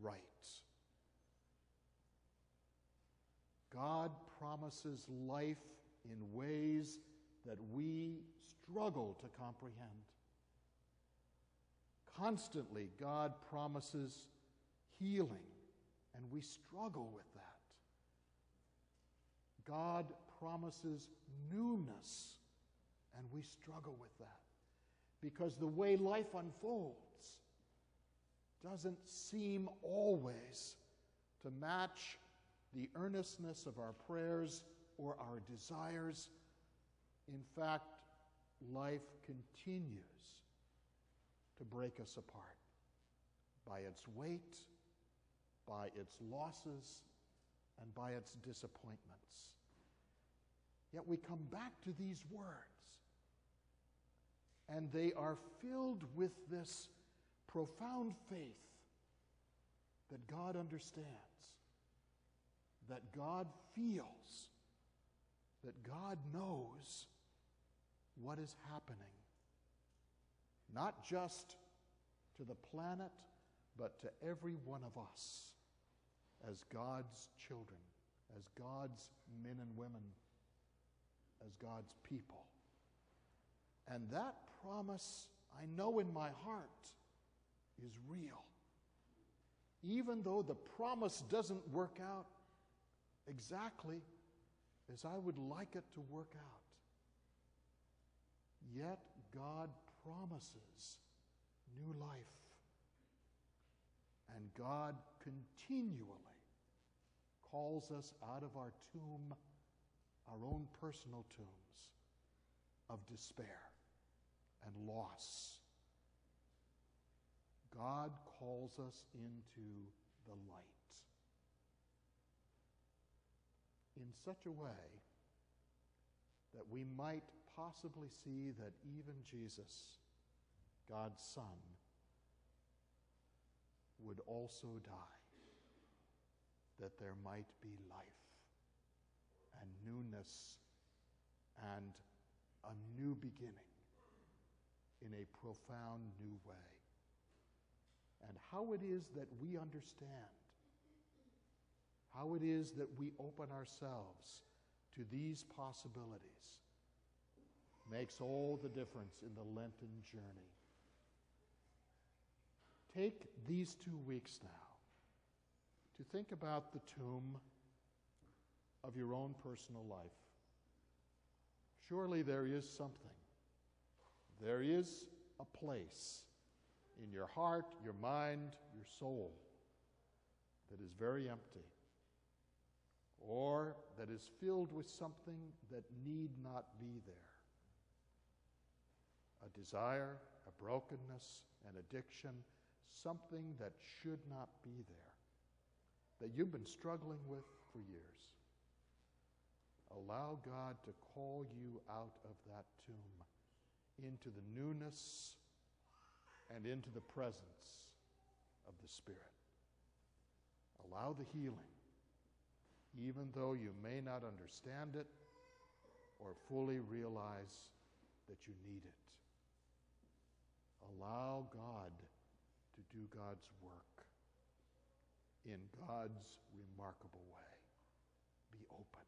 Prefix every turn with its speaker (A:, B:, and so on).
A: right. God promises life in ways that we struggle to comprehend. Constantly, God promises healing, and we struggle with that. God promises newness, and we struggle with that. Because the way life unfolds doesn't seem always to match the earnestness of our prayers or our desires. In fact, life continues to break us apart by its weight, by its losses, and by its disappointments. Yet we come back to these words, and they are filled with this profound faith that God understands, that God feels, that God knows what is happening, not just to the planet, but to every one of us as God's children, as God's men and women, as God's people. And that promise, I know in my heart, is real. Even though the promise doesn't work out exactly as I would like it to work out, yet God promises new life. And God continually calls us out of our tomb, our own personal tombs of despair and loss. God calls us into the light in such a way that we might possibly see that even Jesus, God's Son, would also die, that there might be life and newness and a new beginning in a profound new way. And how it is that we understand, how it is that we open ourselves to these possibilities makes all the difference in the Lenten journey. Take these 2 weeks now to think about the tomb of your own personal life. Surely there is something. There is a place in your heart, your mind, your soul that is very empty, or that is filled with something that need not be there. A desire, a brokenness, an addiction, something that should not be there, that you've been struggling with for years. Allow God to call you out of that tomb into the newness and into the presence of the Spirit. Allow the healing, even though you may not understand it or fully realize that you need it. Allow God to do God's work in God's remarkable way. Be open.